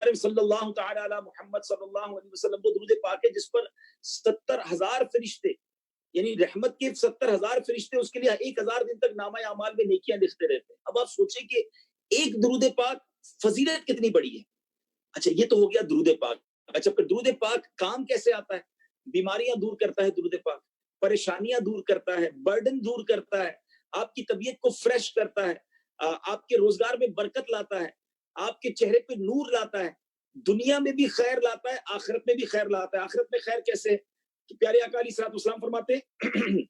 صلی اللہ تعالی علی محمد صلی اللہ علیہ وسلم وہ درود پاک ہے جس پر 70,000 فرشتے، یعنی رحمت کے 70,000 فرشتے اس کے لیے 1,000 دن تک نامہ اعمال میں نیکیاں لکھتے رہتے ہیں۔ اب آپ سوچیں کہ ایک درود پاک فضیلت کتنی بڑی ہے۔ اچھا یہ تو ہو گیا درود پاک۔ اچھا پھر درود پاک کام کیسے آتا ہے؟ بیماریاں دور کرتا ہے درود پاک، پریشانیاں دور کرتا ہے، برڈن دور کرتا ہے، آپ کی طبیعت کو فریش کرتا ہے، آپ کے روزگار میں برکت لاتا ہے، آپ کے چہرے پہ نور لاتا ہے، دنیا میں بھی خیر لاتا ہے، آخرت میں بھی خیر لاتا ہے۔ آخرت میں خیر کیسے ہے؟ کہ پیارے آقا علیہ الصلوۃ والسلام فرماتے ہیں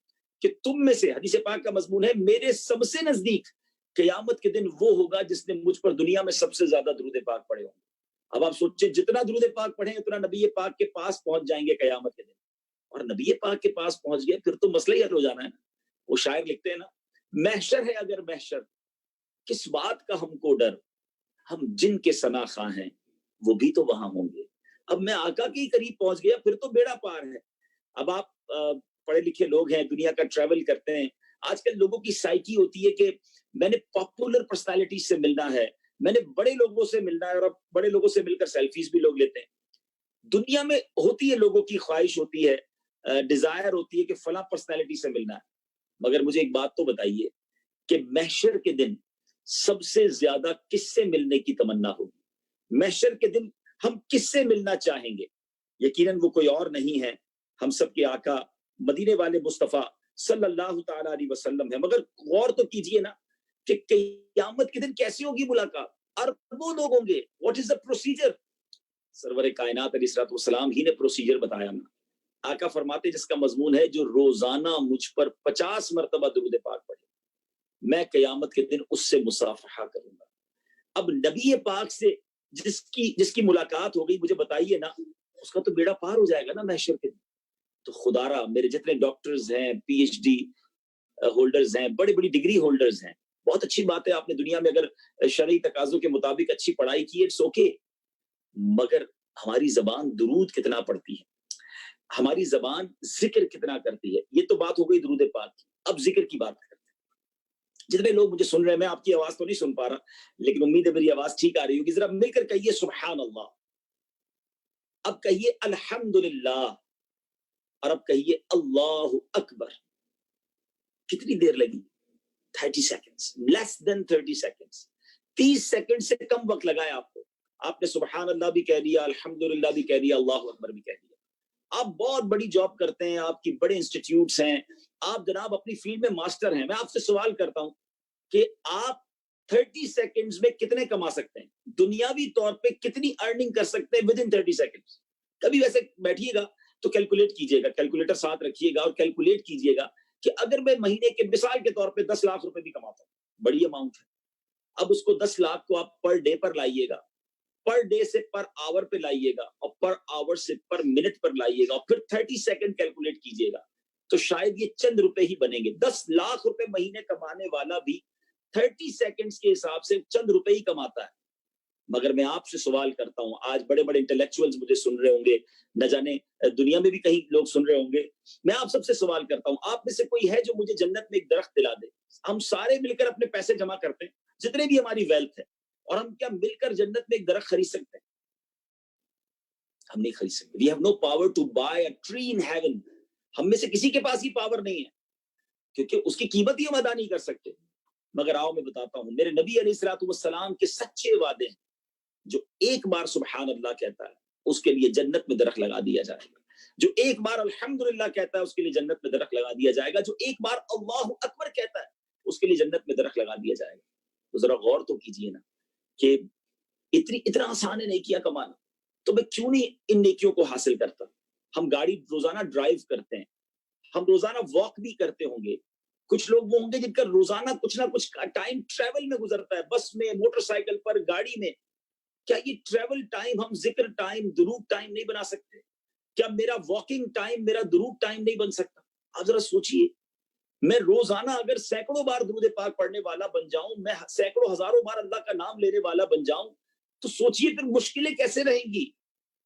کہ تم میں سے، حدیث پاک کا مضمون ہے، میرے سب سے نزدیک قیامت کے دن وہ ہوگا جس نے مجھ پر دنیا میں سب سے زیادہ درود پاک پڑھے ہوں۔ اب آپ سوچیں جتنا درود پاک پڑھیں اتنا نبی پاک کے پاس پہنچ جائیں گے قیامت کے دن، اور نبی پاک کے پاس پہنچ گئے پھر تو مسئلہ ہی حل ہو جانا ہے نا۔ وہ شاعر لکھتے ہیں نا، محشر ہے اگر محشر کس بات کا ہم کو ڈر، ہم جن کے ثنا خواں ہیں وہ بھی تو وہاں ہوں گے۔ اب میں آقا کے قریب پہنچ گیا پھر تو بیڑا پار ہے۔ اب آپ پڑھے لکھے لوگ ہیں، دنیا کا ٹریول کرتے ہیں، آج کل لوگوں کی سائیکی ہوتی ہے کہ میں نے پاپولر پرسنالٹی سے ملنا ہے، میں نے بڑے لوگوں سے ملنا ہے، اور اب بڑے لوگوں سے مل کر سیلفیز بھی لوگ لیتے ہیں۔ دنیا میں ہوتی ہے، لوگوں کی خواہش ہوتی ہے، ڈیزائر ہوتی ہے کہ فلاں پرسنالٹی سے ملنا ہے، مگر مجھے ایک بات تو بتائیے کہ محشر کے دن سب سے زیادہ کس سے ملنے کی تمنا ہوگی؟ محشر کے دن ہم کس سے ملنا چاہیں گے؟ یقیناً وہ کوئی اور نہیں ہے، ہم سب کے آقا مدینے والے مصطفیٰ صلی اللہ تعالی علیہ وسلم ہے۔ مگر غور تو کیجئے نا کہ قیامت کے دن کیسی ہوگی ملاقات؟ اربوں لوگ ہوں گے۔ What is the procedure? سرور کائنات علیہ الصلوۃ والسلام ہی نے پروسیجر بتایا نا۔ آقا فرماتے جس کا مضمون ہے جو روزانہ مجھ پر 50 مرتبہ درود پاک پڑھے میں قیامت کے دن اس سے مصافحہ کروں گا۔ اب نبی پاک سے جس کی ملاقات ہو گئی، مجھے بتائیے نا، اس کا تو بیڑا پار ہو جائے گا نا محشر کے دن۔ تو خدا را میرے جتنے ڈاکٹرز ہیں، پی ایچ ڈی ہولڈرز ہیں، بڑی بڑی ڈگری ہولڈرز ہیں، بہت اچھی بات ہے، آپ نے دنیا میں اگر شرعی تقاضوں کے مطابق اچھی پڑھائی کی ہے، اٹس اوکے، مگر ہماری زبان درود کتنا پڑتی ہے، ہماری زبان ذکر کتنا کرتی ہے؟ یہ تو بات ہو گئی درود پاک کی۔ اب ذکر کی بات کرتے ہیں۔ جتنے لوگ مجھے سن رہے ہیں، میں آپ کی آواز تو نہیں سن پا رہا لیکن امید ہے میری آواز ٹھیک آ رہی ہوگی، ذرا مل کر کہیے سبحان اللہ، اب کہیے الحمدللہ، اور اب کہیے اللہ اکبر۔ کتنی دیر لگی؟ 30 سیکنڈز، لیس دین 30 سیکنڈز، 30 سیکنڈ سے کم وقت لگا ہے آپ کو۔ آپ نے سبحان اللہ بھی کہہ دیا، الحمدللہ بھی کہہ دیا، اللہ اکبر بھی کہہ دیا۔ آپ بہت بڑی جاب کرتے ہیں، آپ کی بڑے انسٹیٹیوٹس ہیں، آپ جناب اپنی فیلڈ میں ماسٹر ہیں، میں آپ سے سوال کرتا ہوں کہ آپ 30 سیکنڈز میں کتنے کما سکتے ہیں؟ دنیاوی طور پہ کتنی ارننگ کر سکتے ہیں ود ان 30 سیکنڈز؟ کبھی ویسے بیٹھیے گا تو کیلکولیٹ کیجئے گا، کیلکولیٹر ساتھ رکھیے گا اور کیلکولیٹ کیجئے گا کہ اگر میں مہینے کے مثال کے طور پہ 10 لاکھ روپے بھی کماتا ہوں، بڑی اماؤنٹ ہے، اب اس کو 10 لاکھ کو آپ پر ڈے پر لائیے گا، پر ڈے سے پر آور پہ لائیے گا، اور پر آور سے پر منٹ پر لائیے گا، اور پھر 30 سیکنڈ کیلکولیٹ کیجئے گا، تو شاید یہ چند روپے ہی بنیں گے۔ 10 لاکھ روپے مہینے کمانے والا بھی 30 سیکنڈز کے حساب سے چند روپے ہی کماتا ہے۔ مگر میں آپ سے سوال کرتا ہوں، آج بڑے بڑے انٹلیکچوئلز مجھے سن رہے ہوں گے، نہ جانے دنیا میں بھی کہیں لوگ سن رہے ہوں گے، میں آپ سب سے سوال کرتا ہوں، آپ میں سے کوئی ہے جو مجھے جنت میں ایک درخت دلا دے؟ ہم سارے مل کر اپنے پیسے جمع کرتے ہیں، جتنے بھی ہماری ویلتھ ہے، اور ہم کیا مل کر جنت میں ایک درخت خرید سکتے ہیں؟ ہم نہیں خرید سکتے۔ We have no power to buy a tree in heaven۔ ہم میں سے کسی کے پاس ہی پاور نہیں ہے، کیونکہ اس کی قیمت ہی ہم ادا نہیں کر سکتے۔ مگر آؤ میں بتاتا ہوں، میرے نبی علیہ الصلوۃ والسلام کے سچے وعدے ہیں، جو ایک بار سبحان اللہ کہتا ہے اس کے لیے جنت میں درخت لگا دیا جائے گا، جو ایک بار الحمدللہ کہتا ہے اس کے لیے جنت میں درخت لگا دیا جائے گا، جو ایک بار اللہ اکبر کہتا ہے اس کے لیے جنت میں درخت لگا دیا جائے گا۔ تو ذرا غور تو کیجئے نا کہ اتنا آسان ہے نیکیاں کمانا، تو میں کیوں نہیں ان نیکیوں کو حاصل کرتا؟ ہم گاڑی روزانہ ڈرائیو کرتے ہیں، ہم روزانہ واک بھی کرتے ہوں گے، کچھ لوگ وہ ہوں گے جن کا روزانہ کچھ نہ کچھ ٹائم ٹریول میں گزرتا ہے، بس میں، موٹر سائیکل پر، گاڑی میں۔ کیا یہ ٹریول ٹائم ہم ذکر ٹائم، درود ٹائم نہیں بنا سکتے؟ کیا میرا واکنگ ٹائم میرا درود ٹائم نہیں بن سکتا؟ آپ ذرا سوچئے، میں روزانہ اگر سینکڑوں بار درود پاک پڑھنے والا بن جاؤں، میں سینکڑوں ہزاروں بار اللہ کا نام لینے والا بن جاؤں، تو سوچئے پھر مشکلیں کیسے رہیں گی؟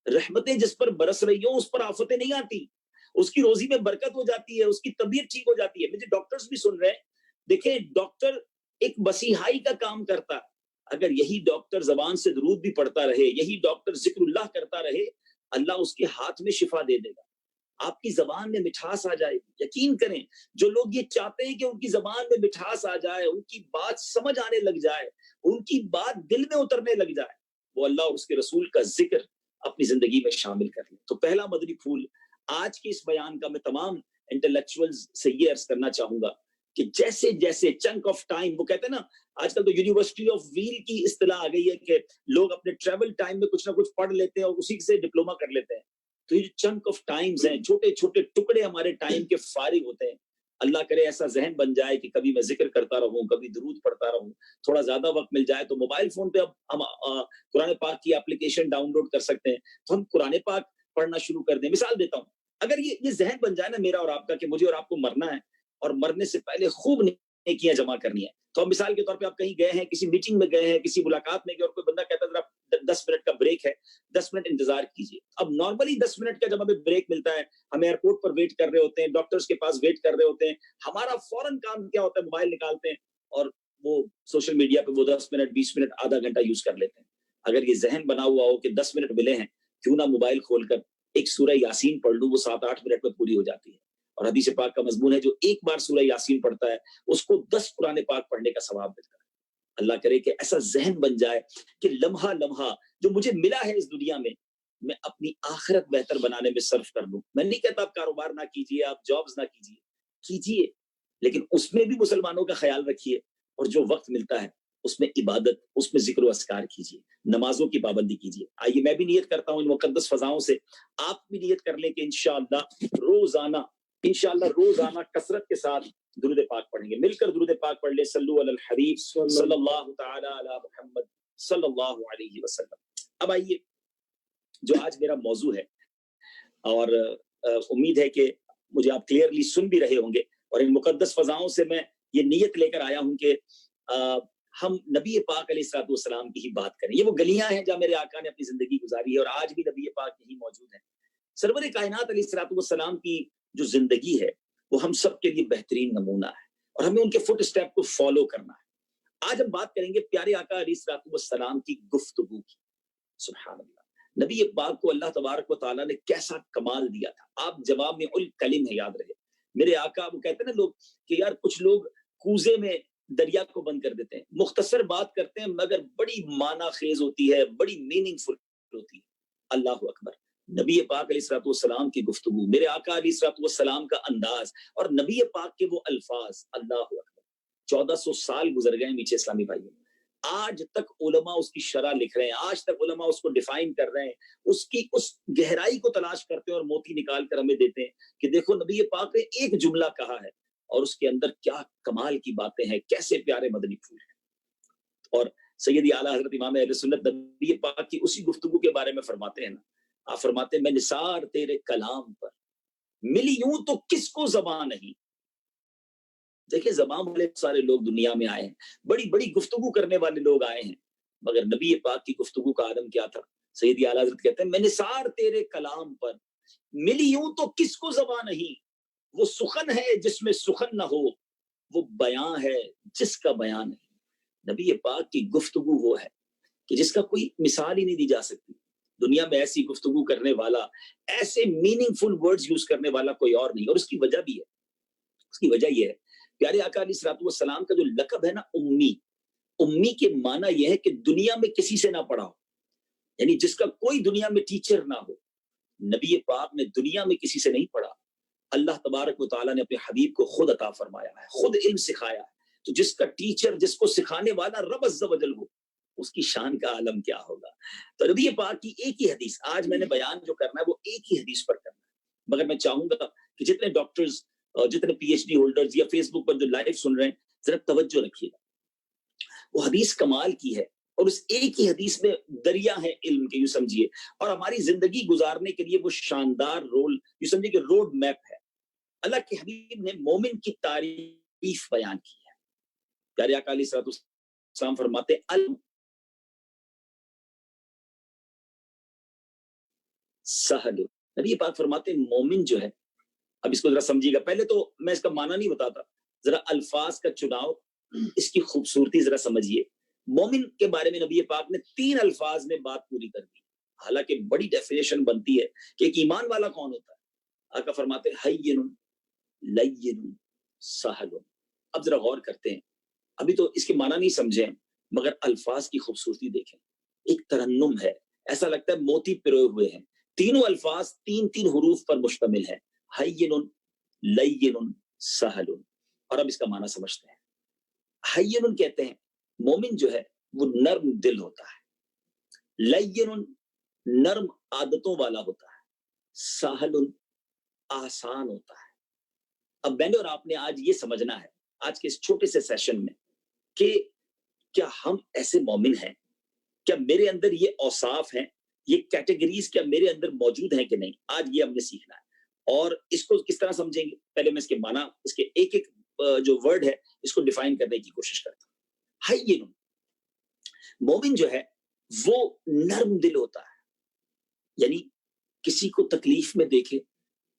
رحمتیں جس پر برس رہی ہوں اس پر آفتیں نہیں آتی، اس کی روزی میں برکت ہو جاتی ہے، اس کی طبیعت ٹھیک ہو جاتی ہے۔ مجھے ڈاکٹرز بھی سن رہے ہیں، دیکھیں ڈاکٹر ایک مسیحائی کا کام کرتا ہے، اگر یہی ڈاکٹر زبان سے درود بھی پڑھتا رہے, یہی ڈاکٹر ذکر اللہ کرتا رہے, اللہ اس کے ہاتھ میں شفا دے دے گا, آپ کی زبان میں مٹھاس آ جائے گی. یقین کریں, جو لوگ یہ چاہتے ہیں کہ ان کی زبان میں مٹھاس آ جائے, ان کی بات سمجھ آنے لگ جائے, ان کی بات دل میں اترنے لگ جائے, وہ اللہ اور اس کے رسول کا ذکر اپنی زندگی میں شامل کر لیں. تو پہلا مدنی پھول آج کے اس بیان کا میں تمام انٹلیکچوئلز سے یہ عرض کرنا چاہوں گا کہ جیسے جیسے چنک آف ٹائم, وہ کہتے ہیں نا آج کل تو یونیورسٹی آف ویل کی اصطلاح آ گئی ہے کہ لوگ اپنے ٹریول ٹائم میں کچھ نہ کچھ پڑھ لیتے ہیں اور اسی سے ڈپلوما کر لیتے ہیں. تو یہ جو چنک آف ٹائمز ہیں, چھوٹے چھوٹے ٹکڑے ہمارے ٹائم کے فارغ ہوتے ہیں, اللہ کرے ایسا ذہن بن جائے کہ کبھی میں ذکر کرتا رہوں, کبھی درود پڑھتا رہوں, تھوڑا زیادہ وقت مل جائے تو موبائل فون پہ اب ہم قرآن پاک کی اپلیکیشن ڈاؤن لوڈ کر سکتے ہیں, تو ہم قرآن پاک پڑھنا شروع کر دیں. مثال دیتا ہوں, اگر یہ ذہن بن جائے نا میرا اور آپ کا کہ مجھے اور آپ کو مرنا ہے اور مرنے سے پہلے خوب نیکیاں جمع کرنی ہے, تو ہم مثال کے طور پہ آپ کہیں گئے ہیں, کسی میٹنگ میں گئے ہیں, کسی ملاقات میں گئے, اور کوئی بندہ کہتا ہے ذرا 10 منٹ کا بریک ہے, 10 منٹ انتظار کیجیے. اب نارملی 10 منٹ کا جب ہمیں بریک ملتا ہے, ہم ایئرپورٹ پر ویٹ کر رہے ہوتے ہیں, ڈاکٹرز کے پاس ویٹ کر رہے ہوتے ہیں, ہمارا فوراً کام کیا ہوتا ہے, موبائل نکالتے ہیں اور وہ سوشل میڈیا پہ وہ 10 منٹ 20 منٹ آدھا گھنٹہ یوز کر لیتے ہیں. اگر یہ ذہن بنا ہوا ہو کہ 10 منٹ ملے ہیں, کیوں نہ موبائل کھول کر ایک سورہ یاسین پڑھ لوں, وہ 7-8 منٹ میں پوری ہو جاتی ہے. اور حدیث پاک کا مضمون ہے جو ایک بار سورہ یاسین پڑھتا ہے اس کو 10 قرآن پاک پڑھنے کا ثواب ملتا ہے. اللہ کرے کہ ایسا ذہن بن جائے کہ لمحہ لمحہ جو مجھے ملا ہے اس دنیا میں اپنی آخرت بہتر بنانے میں صرف کر لوں. میں نہیں کہتا آپ کاروبار نہ کیجیے, آپ جابز نہ کیجیے, لیکن اس میں بھی مسلمانوں کا خیال رکھیے, اور جو وقت ملتا ہے اس میں عبادت, اس میں ذکر و اذکار کیجیے, نمازوں کی پابندی کیجیے. آئیے میں بھی نیت کرتا ہوں ان مقدس فضاؤں سے, آپ بھی نیت کر لیں کہ انشاءاللہ روزانہ کثرت کے ساتھ درود پاک پڑھیں گے. مل کر درود پاک پڑھ لیں, صلو علی الحبیب صلی اللہ تعالی علی محمد صلی اللہ علیہ وسلم. اب آئیے جو آج میرا موضوع ہے, اور امید ہے کہ مجھے آپ کلیئرلی سن بھی رہے ہوں گے, اور ان مقدس فضاؤں سے میں یہ نیت لے کر آیا ہوں کہ ہم نبی پاک علیہ السلام کی ہی بات کریں. یہ وہ گلیاں ہیں جہاں میرے آقا نے اپنی زندگی گزاری ہے, اور آج بھی نبی پاک یہی موجود ہیں. سرور کائنات علیہ السلام کی جو زندگی ہے وہ ہم سب کے لیے بہترین نمونہ ہے, اور ہمیں ان کے فٹ اسٹیپ کو فالو کرنا ہے. آج ہم بات کریں گے پیارے آقا علیہ السلام کی گفتگو کی. سبحان اللہ, نبی پاک کو اللہ تبارک و تعالیٰ نے کیسا کمال دیا تھا. آپ جوامع الکلم ہے, یاد رہے میرے آقا. وہ کہتے ہیں نا لوگ کہ یار کچھ لوگ کوزے میں دریا کو بند کر دیتے ہیں, مختصر بات کرتے ہیں مگر بڑی معنی خیز ہوتی ہے, بڑی میننگ فل ہوتی ہے. اللہ اکبر, نبی پاک علیہ السلام کی گفتگو, میرے آقا علیہ السلام کا انداز, اور نبی پاک کے وہ الفاظ, اللہ اکبر. 1400 سال گزر گئے میٹھے اسلامی بھائیوں, آج تک علماء اس کی شرح لکھ رہے ہیں, آج تک علماء اس کو ڈیفائن کر رہے ہیں, اس گہرائی کو تلاش کرتے ہیں اور موتی نکال کر ہمیں دیتے ہیں کہ دیکھو نبی پاک نے ایک جملہ کہا ہے اور اس کے اندر کیا کمال کی باتیں ہیں, کیسے پیارے مدنی پھول ہیں. اور سیدی اعلیٰ حضرت امام اہل سنت نبی پاک کی اسی گفتگو کے بارے میں فرماتے ہیں نا, آپ فرماتے ہیں میں نثار تیرے کلام پر ملی یوں تو کس کو زبان نہیں. دیکھیں زبان والے سارے لوگ دنیا میں آئے ہیں, بڑی بڑی گفتگو کرنے والے لوگ آئے ہیں, مگر نبی پاک کی گفتگو کا عالم کیا تھا. سیدی اعلیٰ حضرت کہتے ہیں میں نثار تیرے کلام پر ملی یوں تو کس کو زبان نہیں. وہ سخن ہے جس میں سخن نہ ہو, وہ بیان ہے جس کا بیان نہیں. نبی پاک کی گفتگو وہ ہے کہ جس کا کوئی مثال ہی نہیں دی جا سکتی. دنیا میں ایسی گفتگو کرنے والا, ایسے میننگ فل ورڈز یوز کرنے والا کوئی اور نہیں. اور اس کی وجہ بھی ہے, اس کی وجہ یہ ہے پیارے آقا علیہ السلام کا جو لقب ہے نا امی کے معنی یہ ہے کہ دنیا میں کسی سے نہ پڑھا ہو, یعنی جس کا کوئی دنیا میں ٹیچر نہ ہو. نبی پاک نے دنیا میں کسی سے نہیں پڑھا, اللہ تبارک و تعالیٰ نے اپنے حبیب کو خود عطا فرمایا ہے, خود علم سکھایا ہے. تو جس کا ٹیچر, جس کو سکھانے والا رب عز و جل ہو, اس کی شان کا عالم کیا ہوگا. تو نبی پاک کی ایک ہی حدیث, آج میں نے بیان جو کرنا ہے وہ ایک ہی حدیث پر کرنا ہے, مگر میں چاہوں گا کہ جتنے ڈاکٹرز, جتنے پی ایچ ڈی ہولڈرز یا فیس بک پر جو لائیو سن رہے ہیں ذرا توجہ رکھیے گا. وہ حدیث کمال کی ہے, اور اس ایک ہی حدیث میں دریا ہے علم کے, یوں سمجھیے, اور ہماری زندگی گزارنے کے لیے وہ شاندار رول, یوں سمجھیے کہ روڈ میپ ہے. اللہ کے حبیب نے مومن کی تعریف بیان کی ہے. پیارے آقا علیہ السلام فرماتے سہل, نبی پاک فرماتے مومن جو ہے, اب اس کو ذرا سمجھیے گا. پہلے تو میں اس کا معنی نہیں بتاتا, ذرا الفاظ کا چناؤ, اس کی خوبصورتی ذرا سمجھیے. مومن کے بارے میں نبی پاک نے 3 الفاظ میں بات پوری کر دی. حالانکہ بڑی ڈیفینیشن بنتی ہے کہ ایک ایمان والا کون ہوتا ہے. آقا فرماتے ہیں حین لین سہل. اب ذرا غور کرتے ہیں, ابھی تو اس کے معنی نہیں سمجھیں مگر الفاظ کی خوبصورتی دیکھیں. ایک ترنم ہے, ایسا لگتا ہے موتی پروئے ہوئے ہیں. تینوں الفاظ 3 حروف پر مشتمل ہے. حین لین سہل. اور اب اس کا معنی سمجھتے ہیں. حین کہتے ہیں مومن جو ہے وہ نرم دل ہوتا ہے, لین نرم عادتوں والا ہوتا ہے, سہل آسان ہوتا ہے. اب میں نے اور آپ نے آج یہ سمجھنا ہے آج کے اس چھوٹے سے سیشن میں کہ کیا ہم ایسے مومن ہیں, کیا میرے اندر یہ اوصاف ہیں, یہ کیٹیگریز کیا میرے اندر موجود ہیں کہ نہیں. آج یہ ہم نے سیکھنا ہے. اور اس کو کس طرح سمجھیں گے, پہلے میں اس کے معنی, اس کے ایک ایک جو ورڈ ہے اس کو ڈیفائن کرنے کی کوشش کرتا ہوں. حین, مومن جو ہے وہ نرم دل ہوتا ہے, یعنی کسی کو تکلیف میں دیکھے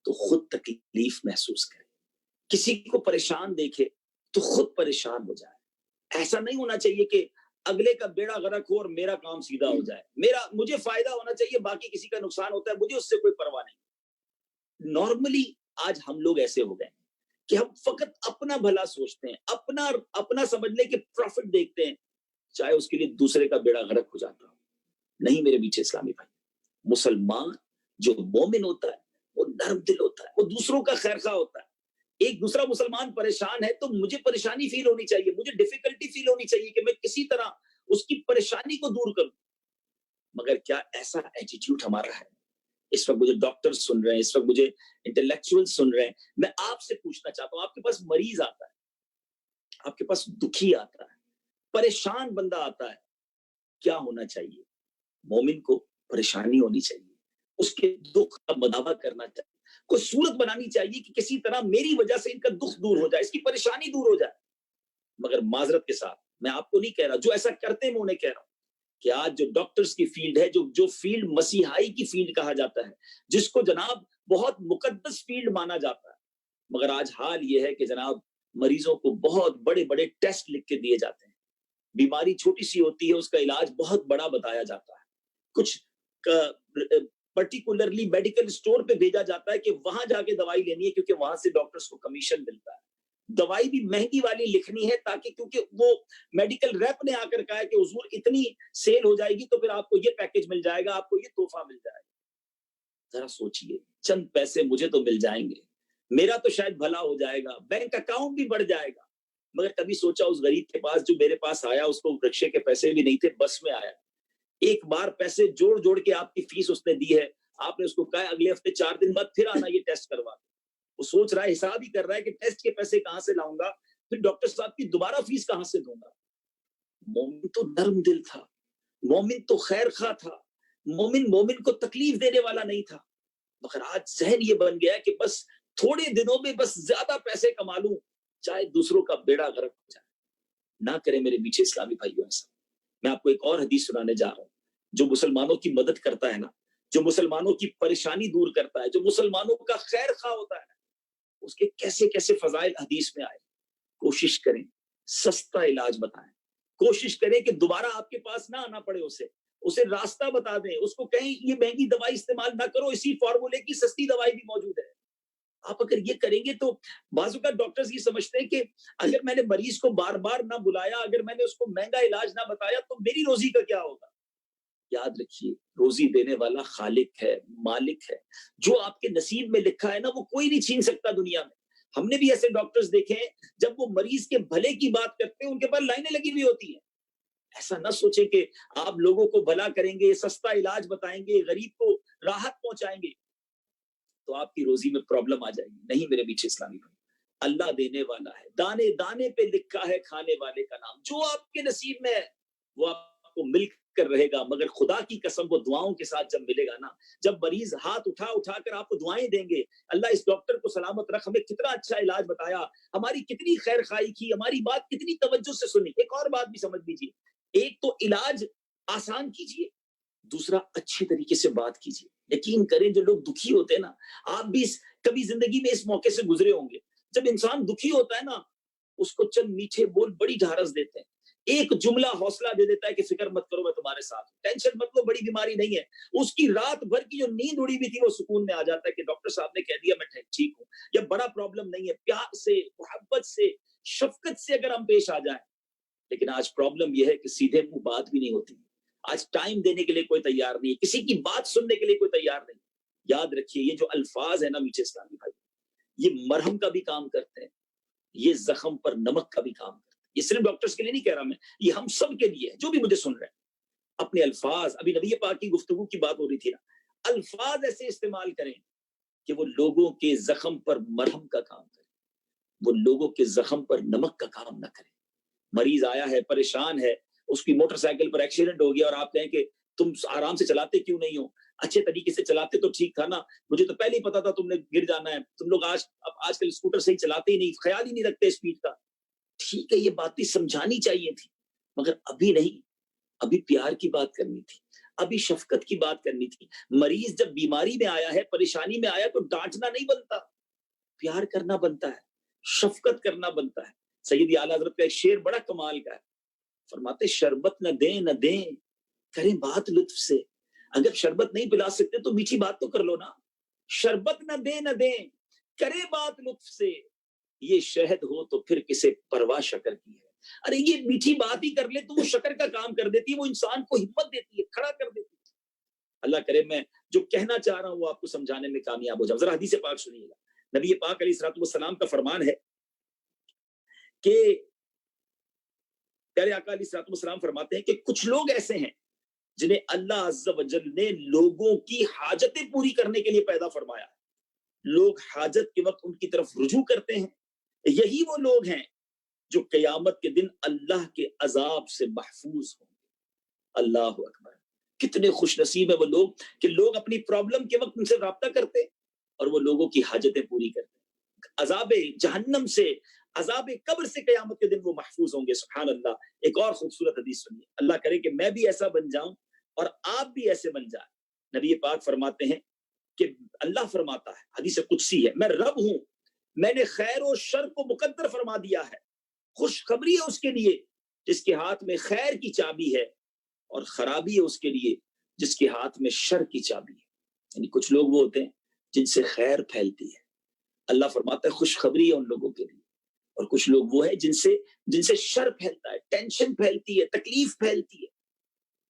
تو خود تکلیف محسوس کرے, کسی کو پریشان دیکھے تو خود پریشان ہو جائے. ایسا نہیں ہونا چاہیے کہ اگلے کا بیڑا غرق ہو اور میرا کام سیدھا ہو جائے. مجھے فائدہ ہونا چاہیے, باقی کسی کا نقصان ہوتا ہے مجھے اس سے کوئی پرواہ نہیں. نارملی آج ہم لوگ ایسے ہو گئے کہ ہم فقط اپنا بھلا سوچتے ہیں, اپنا سمجھ لیں کہ پروفٹ دیکھتے ہیں, چاہے اس کے لیے دوسرے کا بیڑا غرق ہو جاتا ہو. نہیں میرے میٹھے اسلامی بھائی, مسلمان جو مومن ہوتا ہے وہ نرم دل ہوتا ہے, وہ دوسروں کا خیر خواہ ہوتا ہے. ایک دوسرا مسلمان پریشان ہے تو مجھے پریشانی فیل ہونی چاہیے, مجھے ڈیفیکلٹی فیل ہونی چاہیے کہ میں کسی طرح اس کی پریشانی کو دور کروں. مگر کیا ایسا ایٹیٹیوڈ ہمارا ہے؟ اس وقت مجھے ڈاکٹر سن رہے ہیں, اس وقت مجھے انٹلیکچوئل سن رہے ہیں, میں آپ سے پوچھنا چاہتا ہوں, آپ کے پاس مریض آتا ہے, آپ کے پاس دکھی آتا ہے, پریشان بندہ آتا ہے, کیا ہونا چاہیے؟ مومن کو پریشانی ہونی چاہیے, اس کے دکھ کا مداوع کرنا چاہیے, کوئی صورت بنانی چاہیے کہ کسی طرح میری وجہ سے ان کا دکھ دور ہو جائے, اس کی پریشانی دور ہو جائے. مگر معذرت کے ساتھ میں آپ کو نہیں کہہ رہا, جو ایسا کرتے ہیں میں انہیں کہہ رہا ہوں کہ آج جو ڈاکٹرز کی فیلڈ ہے, جو فیلڈ مسیحائی کی فیلڈ کہا جاتا ہے, جس کو جناب بہت مقدس فیلڈ مانا جاتا ہے, مگر آج حال یہ ہے کہ جناب مریضوں کو بہت بڑے بڑے ٹیسٹ لکھ کے دیے جاتے ہیں. بیماری چھوٹی سی ہوتی ہے, اس کا علاج بہت بڑا بتایا جاتا ہے. کچھ پرٹیکولرلی میڈیکل اسٹور پہ بھیجا جاتا ہے کہ وہاں جا کے دوائی لینی ہے کیونکہ وہاں سے ڈاکٹرز کو کمیشن ملتا ہے. دوائی بھی مہنگی والی لکھنی ہے تاکہ کیونکہ وہ میڈیکل ریپ نے آ کر کہا ہے کہ حضور اتنی سیل ہو جائے گی تو پھر آپ کو یہ پیکج مل جائے گا, آپ کو یہ تحفہ مل جائے گا. ذرا سوچئے, چند پیسے مجھے تو مل جائیں گے, میرا تو شاید بھلا ہو جائے گا, بینک اکاؤنٹ بھی بڑھ جائے گا. مگر کبھی سوچا اس غریب کے پاس جو میرے پاس آیا, اس کو رکشے کے پیسے بھی نہیں تھے, بس میں آیا, ایک بار پیسے جوڑ کے آپ کی فیس اس نے دی ہے, آپ نے اس کو کہا اگلے ہفتے 4 دن بعد پھر آنا یہ ٹیسٹ کروا. وہ سوچ رہا ہے, حساب ہی کر رہا ہے کہ ٹیسٹ کے پیسے کہاں سے لاؤں گا, پھر ڈاکٹر صاحب کی دوبارہ فیس کہاں سے دوں گا. مومن تو نرم دل تھا, مومن تو خیر خواہ تھا, مومن کو تکلیف دینے والا نہیں تھا. مگر آج ذہن یہ بن گیا کہ بس تھوڑے دنوں میں بس زیادہ پیسے کما لوں, چاہے دوسروں کا بیڑا غرق ہو جائے. نہ کرے میرے میٹھے اسلامی بھائیوں ایسا. میں آپ کو ایک اور حدیث سنانے جا رہا ہوں جو مسلمانوں کی مدد کرتا ہے نا, جو مسلمانوں کی پریشانی دور کرتا ہے, جو مسلمانوں کا خیر خواہ ہوتا ہے, اس کے کیسے کیسے فضائل حدیث میں آئے. کوشش کریں سستا علاج بتائیں, کوشش کریں کہ دوبارہ آپ کے پاس نہ آنا پڑے, اسے راستہ بتا دیں, اس کو کہیں یہ مہنگی دوائی استعمال نہ کرو, اسی فارمولے کی سستی دوائی بھی موجود ہے. آپ اگر یہ کریں گے تو بعض اوقات ڈاکٹرز یہ سمجھتے ہیں کہ اگر میں نے مریض کو بار بار نہ بلایا, اگر میں نے اس کو مہنگا علاج نہ بتایا تو میری روزی کا کیا ہوگا. یاد رکھیے روزی دینے والا خالق ہے, مالک ہے. جو آپ کے نصیب میں لکھا ہے نا وہ کوئی نہیں چھین سکتا دنیا میں. ہم نے بھی ایسے ڈاکٹرز دیکھے ہیں جب وہ مریض کے بھلے کی بات کرتے ہیں ان کے پاس لائنیں لگی ہوئی ہوتی ہیں. ایسا نہ سوچیں کہ آپ لوگوں کو بھلا کریں گے, سستا علاج بتائیں گے, غریب کو راحت پہنچائیں گے تو آپ کی روزی میں پرابلم آ جائے گی. نہیں میرے بیچ اسلامی بھائی, اللہ دینے والا ہے, دانے دانے پہ لکھا ہے کھانے والے کا نام. جو آپ کے نصیب میں ہے وہ آپ کو مل کر رہے گا. مگر خدا کی قسم وہ دعاؤں کے ساتھ جب ملے گا نا, جب مریض ہاتھ اٹھا کر آپ کو دعائیں دیں گے, اللہ اس ڈاکٹر کو سلامت رکھ, ہمیں کتنا اچھا علاج بتایا, ہماری کتنی خیر خواہی کی, ہماری بات کتنی توجہ سے سنی. ایک اور بات بھی سمجھ لیجیے, ایک تو علاج آسان کیجیے, دوسرا اچھے طریقے سے بات کیجیے. یقین کریں جو لوگ دکھی ہوتے ہیں نا, آپ بھی کبھی زندگی میں اس موقع سے گزرے ہوں گے, جب انسان دکھی ہوتا ہے نا اس کو چند میٹھے بول بڑی ڈھارس دیتے ہیں. ایک جملہ حوصلہ دے دیتا ہے کہ فکر مت کرو میں تمہارے ساتھ ہوں, ٹینشن مت لو, بڑی بیماری نہیں ہے. اس کی رات بھر کی جو نیند اڑی ہوئی تھی وہ سکون میں آ جاتا ہے کہ ڈاکٹر صاحب نے کہہ دیا میں ٹھیک ہوں, یا بڑا پرابلم نہیں ہے. پیار سے, محبت سے, شفقت سے اگر ہم پیش آ جائیں. لیکن آج پرابلم یہ ہے کہ سیدھے منہ بات بھی نہیں ہوتی. آج ٹائم دینے کے لیے کوئی تیار نہیں, کسی کی بات سننے کے لیے کوئی تیار نہیں. یاد رکھیے یہ جو الفاظ ہیں نا میٹھے اسلامی بھائی, یہ مرہم کا بھی کام کرتے ہیں, یہ زخم پر نمک کا بھی کام کرتے ہیں. یہ صرف ڈاکٹرز کے لیے نہیں کہہ رہا میں, یہ ہم سب کے لیے ہے جو بھی مجھے سن رہے ہیں. اپنے الفاظ, ابھی نبی پاک کی گفتگو کی بات ہو رہی تھی نا, الفاظ ایسے استعمال کریں کہ وہ لوگوں کے زخم پر مرہم کا کام کریں, وہ لوگوں کے زخم پر نمک کا کام نہ کریں. مریض آیا ہے, پریشان ہے, اس کی موٹر سائیکل پر ایکسیڈنٹ ہو گیا اور آپ کہیں کہ تم آرام سے چلاتے کیوں نہیں ہو, اچھے طریقے سے چلاتے تو ٹھیک تھا نا, مجھے تو پہلے ہی پتا تھا تم نے گر جانا ہے, تم لوگ آج کل اسکوٹر صحیح چلاتے ہی نہیں, خیال ہی نہیں رکھتے اسپیڈ کا. ٹھیک ہے, یہ باتیں سمجھانی چاہیے تھی, مگر ابھی نہیں. ابھی پیار کی بات کرنی تھی, ابھی شفقت کی بات کرنی تھی. مریض جب بیماری میں آیا ہے, پریشانی میں آیا, تو ڈانٹنا نہیں بنتا, پیار کرنا بنتا ہے, شفقت کرنا بنتا ہے. سیدی اعلیٰ حضرت کا ایک شعر بڑا کمال کا ہے, فرماتے شربت نہ دیں کریں بات لطف سے. اگر شربت نہیں پلا سکتے تو میٹھی بات تو کر لو نا. شربت نہ دیں کریں بات لطف سے, یہ شہد ہو تو پھر کسے پرواہ شکر کی ہے. ارے یہ میٹھی بات ہی کر لے تو وہ شکر کا کام کر دیتی ہے, وہ انسان کو ہمت دیتی ہے, کھڑا کر دیتی ہے. اللہ کرے میں جو کہنا چاہ رہا ہوں وہ آپ کو سمجھانے میں کامیاب ہو جاؤں. ذرا حدیث پاک سنیے گا. نبی پاک علیہ الصلوۃ والسلام کا فرمان ہے کہ پیارے آقا علیہ الصلوۃ والسلام فرماتے ہیں کہ کچھ لوگ ایسے ہیں جنہیں اللہ عز و جل نے لوگوں کی حاجتیں پوری کرنے کے لیے پیدا فرمایا. لوگ حاجت کے وقت ان کی طرف رجوع کرتے ہیں. یہی وہ لوگ ہیں جو قیامت کے دن اللہ کے عذاب سے محفوظ ہوں گے. اللہ اکبر, کتنے خوش نصیب ہیں وہ لوگ کہ لوگ اپنی پرابلم کے وقت ان سے رابطہ کرتے اور وہ لوگوں کی حاجتیں پوری کرتے. عذاب جہنم سے, عذاب قبر سے قیامت کے دن وہ محفوظ ہوں گے. سبحان اللہ. ایک اور خوبصورت حدیث سنیے, اللہ کرے کہ میں بھی ایسا بن جاؤں اور آپ بھی ایسے بن جائیں. نبی پاک فرماتے ہیں کہ اللہ فرماتا ہے, حدیث قدسی ہے, میں رب ہوں, میں نے خیر و شر کو مقدر فرما دیا ہے. خوشخبری ہے اس کے لیے جس کے ہاتھ میں خیر کی چابی ہے, اور خرابی ہے اس کے لیے جس کے ہاتھ میں شر کی چابی ہے. یعنی کچھ لوگ وہ ہوتے ہیں جن سے خیر پھیلتی ہے, اللہ فرماتا ہے خوشخبری ہے ان لوگوں کے لیے, اور کچھ لوگ وہ ہیں جن سے شر پھیلتا ہے, ٹینشن پھیلتی ہے, تکلیف پھیلتی ہے.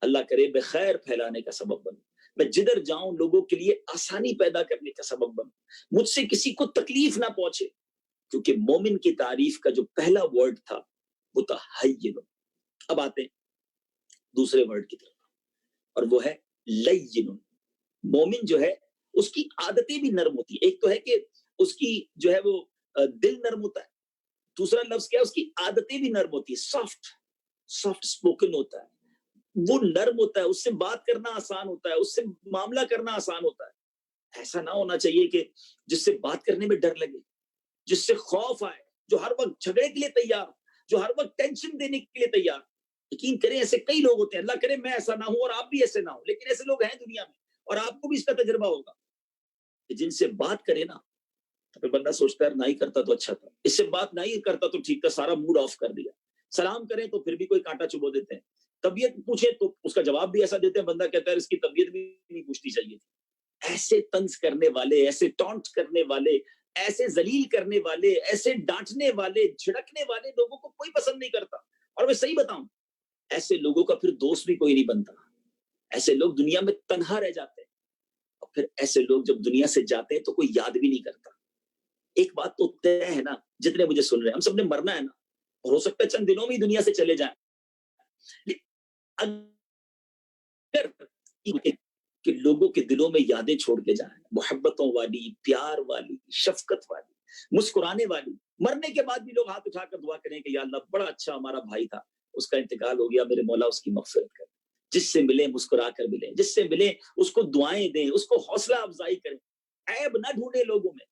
اللہ کرے میں خیر پھیلانے کا سبب بنوں, میں جدھر جاؤں لوگوں کے لیے آسانی پیدا کرنے کا سبب بنوں, مجھ سے کسی کو تکلیف نہ پہنچے. کیونکہ مومن کی تعریف کا جو پہلا ورڈ تھا وہ تھا حیّن. اب آتے ہیں دوسرے ورڈ کی طرف, اور وہ ہے لین. مومن جو ہے اس کی عادتیں بھی نرم ہوتی ہیں. ایک تو ہے کہ اس کی جو ہے وہ دل نرم ہوتا ہے, دوسرا لفظ کیا ہے, اس کی عادتیں بھی نرم ہوتی ہے, سافٹ سپوکن ہوتا ہے, وہ نرم ہوتا ہے, اس سے بات کرنا آسان ہوتا ہے, اس سے معاملہ کرنا آسان ہوتا ہے. ایسا نہ ہونا چاہیے کہ جس سے بات کرنے میں ڈر لگے, جس سے خوف آئے, جو ہر وقت جھگڑے کے لیے تیار, جو ہر وقت ٹینشن دینے کے لیے تیار. یقین کریں ایسے کئی لوگ ہوتے ہیں, اللہ کرے میں ایسا نہ ہوں اور آپ بھی ایسے نہ ہوں, لیکن ایسے لوگ ہیں دنیا میں, اور آپ کو بھی اس کا تجربہ ہوگا کہ جن سے بات کرے نا تو پھر بندہ سوچتا ہے نہ ہی کرتا تو اچھا تھا, اس سے بات نہ ہی کرتا تو ٹھیک تھا, سارا موڈ آف کر دیا. سلام کریں تو پھر بھی کوئی کانٹا چبو دیتے ہیں, طبیعت پوچھے تو اس کا جواب بھی ایسا دیتے ہیں, بندہ کہتا ہے اس کی طبیعت بھی نہیں پوچھنی چاہیے تھی. ایسے طنز کرنے والے, ایسے ٹونٹ کرنے والے, ایسے ذلیل کرنے والے, ایسے ڈانٹنے والے, جھڑکنے والے لوگوں کو کوئی پسند نہیں کرتا. اور میں صحیح بتاؤں, ایسے لوگوں کا پھر دوست بھی کوئی نہیں بنتا. ایسے لوگ دنیا میں تنہا رہ جاتے ہیں, اور پھر ایسے لوگ جب دنیا سے جاتے ہیں تو کوئی یاد بھی نہیں کرتا. ایک بات تو طے ہے نا, جتنے مجھے سن رہے ہیں, ہم سب نے مرنا ہے نا, اور ہو سکتا ہے چند دنوں میں ہی دنیا سے چلے جائیں. اگر کہ لوگوں کے دلوں میں یادیں چھوڑ کے جائیں, محبتوں والی, پیار والی, شفقت والی, مسکرانے والی. مرنے کے بعد بھی لوگ ہاتھ اٹھا کر دعا کریں کہ یا اللہ بڑا اچھا ہمارا بھائی تھا, اس کا انتقال ہو گیا, میرے مولا اس کی مغفرت کر. جس سے ملیں مسکرا کر ملیں, جس سے ملیں اس کو دعائیں دیں, اس کو حوصلہ افزائی کریں, عیب نہ ڈھونڈے لوگوں میں.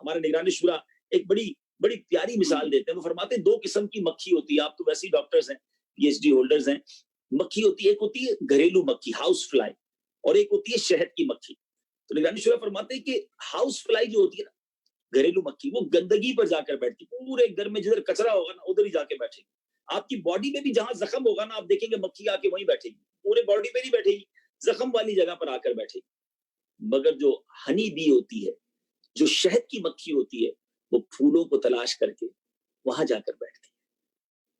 ہمارے نگران شورا ایک بڑی پیاری مثال دیتے ہیں. وہ فرماتے ہیں دو قسم کی مکھی ہوتی ہے, آپ تو ویسے ہی ڈاکٹرز ہیں, پی ایچ ڈی ہولڈرز ہیں. مکھی ہوتی ہے, ایک ہوتی ہے گھریلو مکھی, ہاؤس فلائی, اور ایک ہوتی ہے شہد کی مکھی. تو نگران شورا فرماتے ہیں کہ ہاؤس فلائی جو ہوتی ہے نا, گھریلو مکھی, وہ گندگی پر جا کر بیٹھتی, پورے گھر میں جدھر کچرا ہوگا نا ادھر ہی جا کے بیٹھے گی. آپ کی باڈی میں بھی جہاں زخم ہوگا نا آپ دیکھیں گے مکھی آ کے وہیں بیٹھے گی, پورے باڈی میں نہیں بیٹھے گی, زخم والی جگہ پر آ کر بیٹھے گی. مگر جو ہنی بی ہوتی ہے, جو شہد کی مکھی ہوتی ہے, وہ پھولوں کو تلاش کر کے وہاں جا کر بیٹھتی ہے.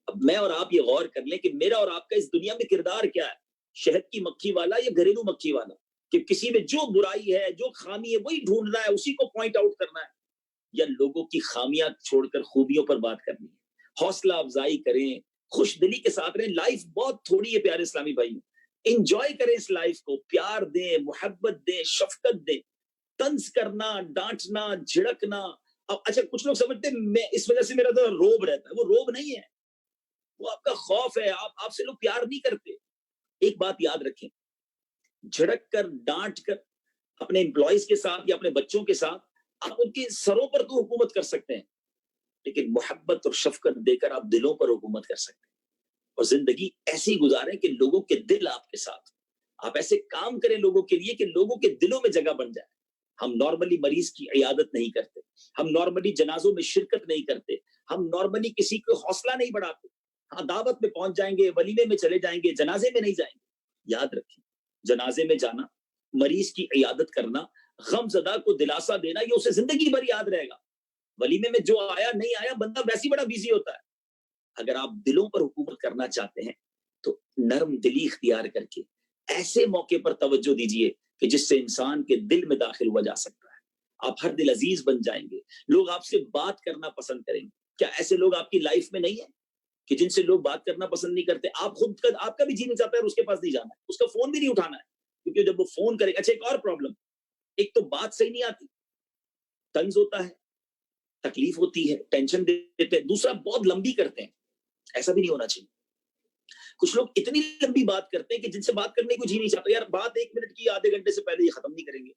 اب میں اور آپ یہ غور کر لیں کہ میرا اور آپ کا اس دنیا میں کردار کیا ہے, شہد کی مکھی والا یا گھریلو مکھی والا, کہ کسی میں جو برائی ہے, جو خامی ہے, وہی ڈھونڈنا ہے, اسی کو پوائنٹ آؤٹ کرنا ہے, یا لوگوں کی خامیاں چھوڑ کر خوبیوں پر بات کرنی ہے. حوصلہ افزائی کریں, خوش دلی کے ساتھ رہیں. لائف بہت تھوڑی ہے پیارے اسلامی بھائی, انجوائے کریں اس لائف کو, پیار دیں, محبت دیں, شفقت دیں. طنز کرنا, ڈانٹنا, جھڑکنا, اب اچھا کچھ لوگ سمجھتے ہیں میں اس وجہ سے میرا تو روب رہتا ہے, وہ روب نہیں ہے, وہ آپ کا خوف ہے, آپ سے لوگ پیار نہیں کرتے. ایک بات یاد رکھیں, جھڑک کر, ڈانٹ کر اپنے امپلائیز کے ساتھ یا اپنے بچوں کے ساتھ آپ ان کے سروں پر تو حکومت کر سکتے ہیں, لیکن محبت اور شفقت دے کر آپ دلوں پر حکومت کر سکتے ہیں. اور زندگی ایسی گزاریں کہ لوگوں کے دل آپ کے ساتھ, آپ ایسے کام کریں لوگوں کے لیے کہ لوگوں کے دلوں میں جگہ بن جائے. ہم نارملی مریض کی عیادت نہیں کرتے, ہم نارملی جنازوں میں شرکت نہیں کرتے, ہم نارملی کسی کو حوصلہ نہیں بڑھاتے. ہاں دعوت میں پہنچ جائیں گے, ولیمے میں چلے جائیں گے, جنازے میں نہیں جائیں گے. یاد رکھیں, جنازے میں جانا, مریض کی عیادت کرنا, غم زدہ کو دلاسا دینا, یہ اسے زندگی بھر یاد رہے گا. ولیمے میں جو آیا نہیں آیا, بندہ ویسے بڑا بیزی ہوتا ہے. اگر آپ دلوں پر حکومت کرنا چاہتے ہیں تو نرم دلی اختیار کر کے ایسے موقع پر توجہ دیجئے کہ جس سے انسان کے دل میں داخل ہوا جا سکتا ہے. آپ ہر دل عزیز بن جائیں گے, لوگ آپ سے بات کرنا پسند کریں گے. کیا ایسے لوگ آپ کی لائف میں نہیں ہیں کہ جن سے لوگ بات کرنا پسند نہیں کرتے؟ آپ خود کا, آپ کا بھی جی نہیں چاہتا ہے اس کے پاس نہیں جانا ہے, اس کا فون بھی نہیں اٹھانا ہے, کیونکہ جب وہ فون کرے. اچھا ایک اور پرابلم, ایک تو بات صحیح نہیں آتی, طنز ہوتا ہے, تکلیف ہوتی ہے, ٹینشن دیتے ہیں. دوسرا بہت لمبی کرتے ہیں, ایسا بھی نہیں ہونا چاہیے. کچھ لوگ اتنی لمبی بات کرتے ہیں کہ جن سے بات کرنے کو جی نہیں چاہتا. یار بات 1 منٹ کی, آدھے گھنٹے سے پہلے یہ ختم نہیں کریں گے.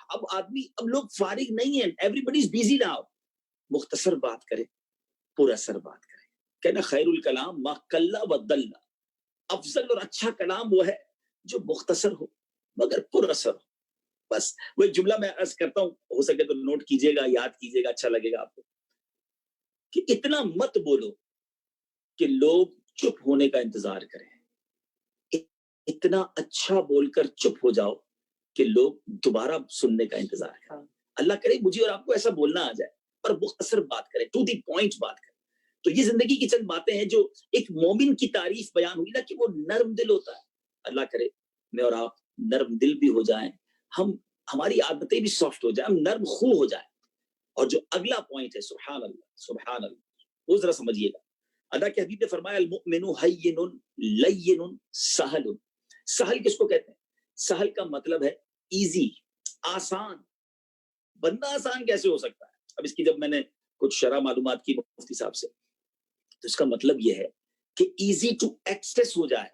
اب لوگ فارغ نہیں ہیں, ایوری بڈی از بیزی ناؤ. مختصر بات کریں, پر اثر بات کریں. کہنا خیر الکلام ما قل و دل, افضل اور اچھا کلام وہ ہے جو مختصر ہو مگر پر اثر ہو. بس وہ ایک جملہ میں عرض کرتا ہوں, ہو سکے تو نوٹ کیجئے گا, یاد کیجئے گا, اچھا لگے گا آپ کو, کہ اتنا مت بولو کہ لوگ چپ ہونے کا انتظار کریں, اتنا اچھا بول کر چپ ہو جاؤ کہ لوگ دوبارہ سننے کا انتظار کریں. اللہ کرے مجھے اور آپ کو ایسا بولنا آ جائے, پر مختصر بات کریں, ٹو دی پوائنٹ بات کریں. تو یہ زندگی کی چند باتیں ہیں جو ایک مومن کی تعریف بیان ہوئی نا, کہ وہ نرم دل ہوتا ہے. اللہ کرے میں اور آپ نرم دل بھی ہو جائیں, ہماری عادتیں بھی سافٹ ہو جائیں, ہم نرم خو ہو جائیں. اور جو اگلا پوائنٹ ہے, سبحان اللہ سبحان اللہ, وہ ذرا سمجھیے گا. اللہ کے حبیب نے فرمایا المؤمن حین لین سہل. سہل کس کو کہتے ہیں؟ سہل کا مطلب ہے ایزی, آسان. بندہ آسان کیسے ہو سکتا ہے؟ اب اس کی جب میں نے کچھ شرح معلومات کی مفتی صاحب سے, تو اس کا مطلب یہ ہے کہ ایزی ٹو ایکسیس ہو جائے,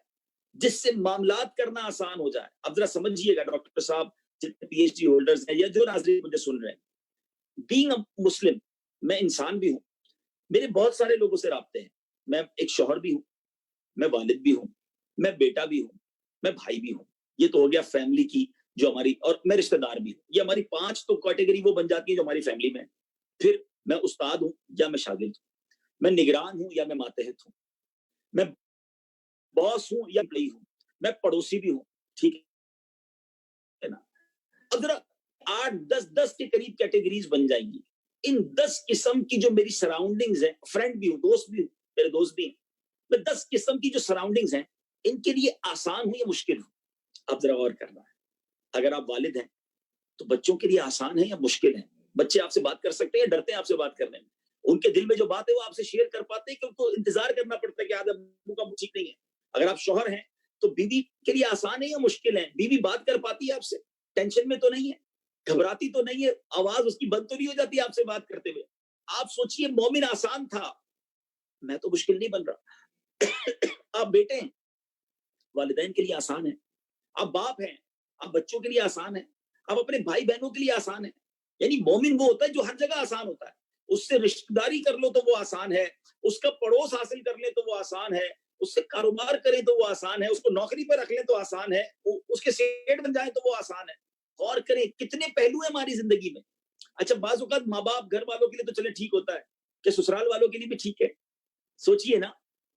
جس سے معاملات کرنا آسان ہو جائے. اب ذرا سمجھیے گا ڈاکٹر صاحب, جتنے پی ایچ ڈی ہولڈرز ہیں یا جو ناظرین مجھے سن رہے ہیں, بینگ اے مسلم, میں انسان بھی ہوں, میرے بہت سارے لوگوں سے رابطے ہیں. میں ایک شوہر بھی ہوں, میں والد بھی ہوں, میں بیٹا بھی ہوں, میں بھائی بھی ہوں. یہ تو ہو گیا فیملی کی جو ہماری, اور میں رشتہ دار بھی ہوں. یہ ہماری 5 تو کیٹیگری وہ بن جاتی ہے جو ہماری فیملی میں. پھر میں استاد ہوں یا میں شاگرد ہوں, میں نگران ہوں یا میں ماتحت ہوں, میں باس ہوں یا امپلائی ہوں, میں پڑوسی بھی ہوں. ٹھیک ہے نا؟ اب ذرا 8 10 کے قریب کیٹیگریز بن جائیں گی. ان 10 قسم کی جو میری سراؤنڈنگز ہیں, فرینڈ بھی ہوں, دوست بھی ہوں, میرے دوست بھی ہیں, میں 10 قسم کی جو سراؤنڈنگز ہیں, ان کے لیے آسان ہوں یا مشکل ہوں؟ اب ذرا غور کرنا ہے. اگر آپ والد ہیں تو بچوں کے لیے آسان ہے یا مشکل ہے؟ بچے آپ سے بات کر سکتے ہیں یا ڈرتے ہیں آپ سے بات کرنے میں؟ ان کے دل میں جو بات ہے وہ آپ سے شیئر کر پاتے ہیں کہ ان کو انتظار کرنا پڑتا ہے کہ آج ابو کا ٹھیک نہیں ہے؟ اگر آپ شوہر ہیں تو بیوی کے لیے آسان ہے یا مشکل ہے؟ بیوی بات کر پاتی ہے آپ سے, ٹینشن میں تو نہیں ہے, گھبراتی تو نہیں ہے, آواز اس کی بند تو نہیں ہو جاتی آپ سے بات کرتے ہوئے؟ آپ سوچئے مومن آسان تھا, میں تو مشکل نہیں بن رہا. آپ بیٹے ہیں, والدین کے لیے آسان ہے. آپ باپ ہیں, آپ بچوں کے لیے آسان ہے. آپ اپنے بھائی بہنوں کے لیے آسان ہے. یعنی مومن وہ ہوتا ہے جو ہر جگہ آسان ہوتا ہے. اس سے رشتہ داری کر لو تو وہ آسان ہے, اس کا پڑوس حاصل کر لیں تو وہ آسان ہے, اس سے کاروبار کریں تو وہ آسان ہے, اس کو نوکری پر رکھ لیں تو آسان ہے, اس کے سیٹ بن جائیں تو وہ آسان ہے. غور کریں کتنے پہلو ہیں ہماری زندگی میں. اچھا بعض اوقات ماں باپ گھر والوں کے لیے تو چلے ٹھیک ہوتا ہے, کہ سسرال والوں کے لیے بھی ٹھیک ہے. سوچئے نا,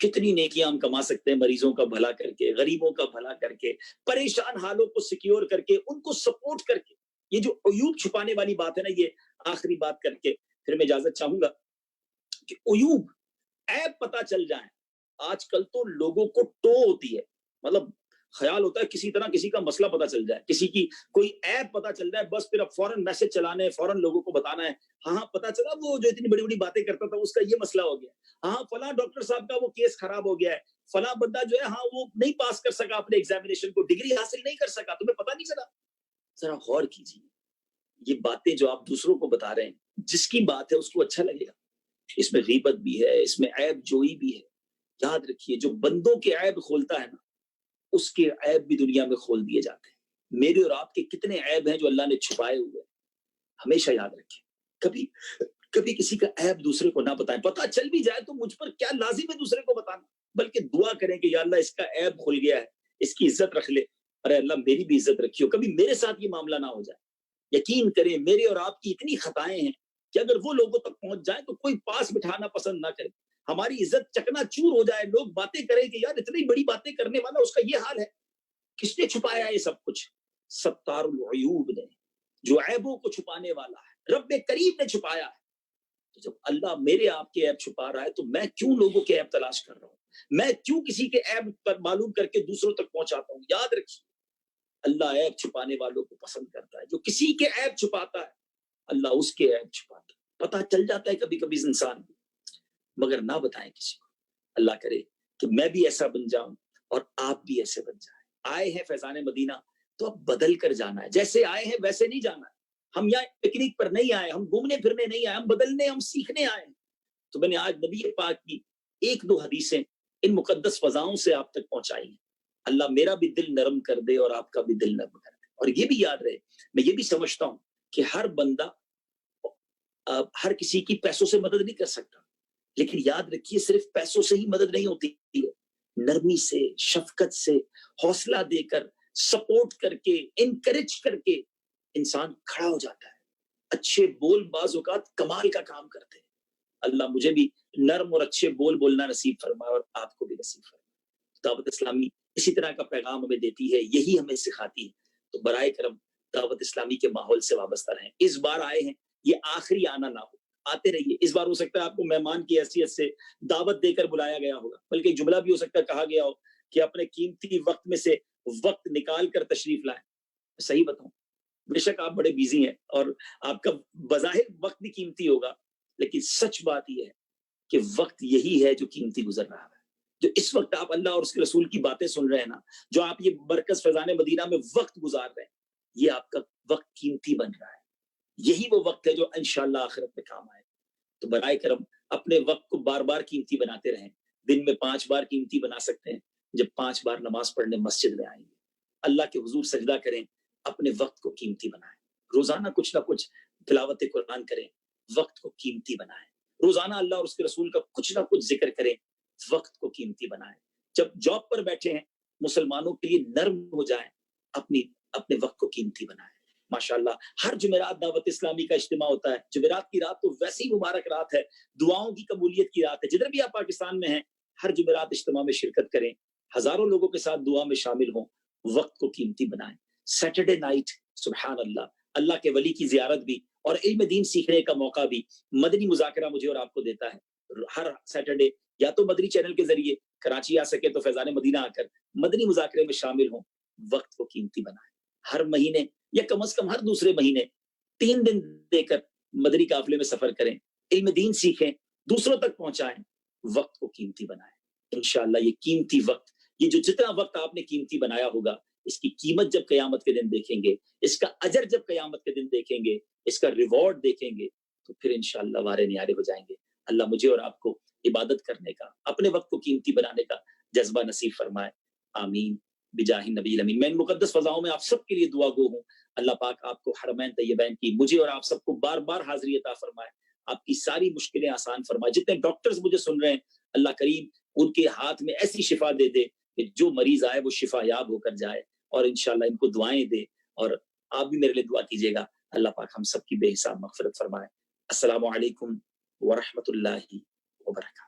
کتنی نیکیاں ہم کما سکتے ہیں مریضوں کا بھلا کر کے، غریبوں کا بھلا کر کے، پریشان حالوں کو سیکیور کر کے، ان کو سپورٹ کر کے. یہ جو عیوب چھپانے والی بات ہے نا، یہ آخری بات کر کے پھر میں اجازت چاہوں گا کہ عیوب، عیب پتہ چل جائیں. آج کل تو لوگوں کو ٹو ہوتی ہے، مطلب خیال ہوتا ہے کسی طرح کسی کا مسئلہ پتہ چل جائے، کسی کی کوئی عیب پتہ چل جائے، بس پھر اب فوراً میسج چلانے، فوراً لوگوں کو بتانا ہے، ہاں پتہ چلا وہ جو اتنی بڑی بڑی باتیں کرتا تھا اس کا یہ مسئلہ ہو گیا، ہاں فلاں ڈاکٹر صاحب کا وہ کیس خراب ہو گیا ہے، فلاں بندہ جو ہے ہاں وہ نہیں پاس کر سکا اپنے ایگزامینیشن کو، ڈگری حاصل نہیں کر سکا، تمہیں پتہ نہیں چلا. ذرا غور کیجیے، یہ باتیں جو آپ دوسروں کو بتا رہے ہیں، جس کی بات ہے اس کو اچھا لگے گا. اس میں غیبت بھی ہے، اس میں عیب جوئی بھی ہے. یاد رکھیے جو بندوں کے عیب کھولتا ہے نا، اس کے عیب بھی دنیا میں کھول دیے جاتے ہیں. میرے اور آپ کے کتنے عیب ہیں جو اللہ نے چھپائے ہوئے ہیں. ہمیشہ یاد رکھیں، کبھی کبھی کسی کا عیب دوسرے کو نہ بتائیں. پتہ چل بھی جائے تو مجھ پر کیا لازم ہے دوسرے کو بتانا، بلکہ دعا کریں کہ یا اللہ اس کا عیب کھل گیا ہے، اس کی عزت رکھ لے، ارے اللہ میری بھی عزت رکھیو، کبھی میرے ساتھ یہ معاملہ نہ ہو جائے. یقین کریں میرے اور آپ کی اتنی خطائیں ہیں کہ اگر وہ لوگوں تک پہنچ جائیں تو کوئی پاس بٹھانا پسند نہ کرے، ہماری عزت چکنا چور ہو جائے، لوگ باتیں کریں کہ یار اتنی بڑی باتیں کرنے والا اس کا یہ حال ہے. کس نے چھپایا یہ سب کچھ؟ ستار العیوب نے، جو عیبوں کو چھپانے والا ہے، رب کریم نے چھپایا ہے. تو جب اللہ میرے آپ کے عیب چھپا رہا ہے تو میں کیوں لوگوں کے عیب تلاش کر رہا ہوں؟ میں کیوں کسی کے عیب پر معلوم کر کے دوسروں تک پہنچاتا ہوں؟ یاد رکھیے اللہ عیب چھپانے والوں کو پسند کرتا ہے. جو کسی کے عیب چھپاتا ہے اللہ اس کے عیب چھپاتا ہے. پتہ چل جاتا ہے کبھی کبھی انسان کو، مگر نہ بتائیں کسی کو. اللہ کرے کہ میں بھی ایسا بن جاؤں اور آپ بھی ایسے بن جائیں. آئے ہیں فیضان مدینہ تو اب بدل کر جانا ہے، جیسے آئے ہیں ویسے نہیں جانا ہے. ہم یہاں پکنک پر نہیں آئے، ہم گھومنے پھرنے نہیں آئے، ہم بدلنے، ہم سیکھنے آئے ہیں. تو میں نے آج نبی پاک کی ایک دو حدیثیں ان مقدس فضاؤں سے آپ تک پہنچائی ہیں. اللہ میرا بھی دل نرم کر دے اور آپ کا بھی دل نرم کر دے. اور یہ بھی یاد رہے، میں یہ بھی سمجھتا ہوں کہ ہر بندہ ہر کسی کی پیسوں سے مدد نہیں کر سکتا، لیکن یاد رکھیے صرف پیسوں سے ہی مدد نہیں ہوتی ہے. نرمی سے، شفقت سے، حوصلہ دے کر، سپورٹ کر کے، انکریج کر کے انسان کھڑا ہو جاتا ہے. اچھے بول بعض اوقات کمال کا کام کرتے ہیں. اللہ مجھے بھی نرم اور اچھے بول بولنا نصیب فرمائے اور آپ کو بھی نصیب فرمائے. دعوت اسلامی اسی طرح کا پیغام ہمیں دیتی ہے، یہی ہمیں سکھاتی ہے. تو برائے کرم دعوت اسلامی کے ماحول سے وابستہ رہیں. اس بار آئے ہیں، یہ آخری آنا نہ ہو، آتے رہیے. اس بار ہو سکتا ہے آپ کو مہمان کی حیثیت سے دعوت دے کر بلایا گیا ہوگا، بلکہ جملہ بھی ہو سکتا ہے کہا گیا ہو کہ اپنے قیمتی وقت میں سے وقت نکال کر تشریف لائیں. صحیح بتاؤں، بے شک آپ بڑے بیزی ہیں اور آپ کا بظاہر وقت بھی قیمتی ہوگا، لیکن سچ بات یہ ہے کہ وقت یہی ہے جو قیمتی گزر رہا ہے. جو اس وقت آپ اللہ اور اس کے رسول کی باتیں سن رہے ہیں نا، جو آپ یہ مرکز فیضان مدینہ میں وقت گزار رہے ہیں، یہ آپ کا وقت قیمتی بن رہا ہے. یہی وہ وقت ہے جو انشاءاللہ آخرت میں کام آئے. تو برائے کرم اپنے وقت کو بار بار قیمتی بناتے رہیں. دن میں 5 بار قیمتی بنا سکتے ہیں جب 5 بار نماز پڑھنے مسجد میں آئیں گے. اللہ کے حضور سجدہ کریں، اپنے وقت کو قیمتی بنائیں. روزانہ کچھ نہ کچھ تلاوت قرآن کریں، وقت کو قیمتی بنائیں. روزانہ اللہ اور اس کے رسول کا کچھ نہ کچھ ذکر کریں، وقت کو قیمتی بنائیں. جب جاب پر بیٹھے ہیں مسلمانوں کے لیے نرم ہو جائیں، اپنے وقت کو قیمتی بنائیں. ماشاءاللہ ہر جمعرات دعوت اسلامی کا اجتماع ہوتا ہے. جمعرات کی رات تو ویسی مبارک رات ہے، دعاؤں کی قبولیت کی رات ہے. جدھر بھی آپ پاکستان میں ہیں ہر جمعرات اجتماع میں شرکت کریں، ہزاروں لوگوں کے ساتھ دعا میں شامل ہوں، وقت کو قیمتی بنائیں. سیٹرڈے نائٹ سبحان اللہ، اللہ کے ولی کی زیارت بھی اور علم دین سیکھنے کا موقع بھی مدنی مذاکرہ مجھے اور آپ کو دیتا ہے. ہر سیٹرڈے یا تو مدنی چینل کے ذریعے کراچی آ سکے تو فیضان مدینہ آ کر مدنی مذاکرے میں شامل ہوں. وقت کو قیمتی بنائیں. ہر مہینے یا کم از کم ہر دوسرے مہینے 3 دن دے کر مدنی قافلے میں سفر کریں، علم دین سیکھیں، دوسروں تک پہنچائیں. وقت کو قیمتی بنائیں. انشاءاللہ یہ قیمتی وقت، یہ جو جتنا وقت آپ نے قیمتی بنایا ہوگا، اس کی قیمت جب قیامت کے دن دیکھیں گے، اس کا اجر جب قیامت کے دن دیکھیں گے، اس کا ریوارڈ دیکھیں گے، تو پھر انشاءاللہ وارے نیارے ہو جائیں گے. اللہ مجھے اور آپ کو عبادت کرنے کا، اپنے وقت کو قیمتی بنانے کا جذبہ نصیب فرمائے. آمین بجاہ نبی الامین. میں ان مقدس فضاؤں میں آپ سب کے لیے دعا گو ہوں. اللہ پاک آپ کو حرمین طیبین کی، مجھے اور آپ سب کو بار بار حاضری عطا فرمائے، آپ کی ساری مشکلیں آسان فرمائے. جتنے ڈاکٹرز مجھے سن رہے ہیں اللہ کریم ان کے ہاتھ میں ایسی شفا دے دے کہ جو مریض آئے وہ شفا یاب ہو کر جائے، اور انشاءاللہ ان کو دعائیں دے. اور آپ بھی میرے لیے دعا کیجیے گا. اللہ پاک ہم سب کی بے حساب مغفرت فرمائے. السلام علیکم ورحمۃ اللہ وبرکاتہ.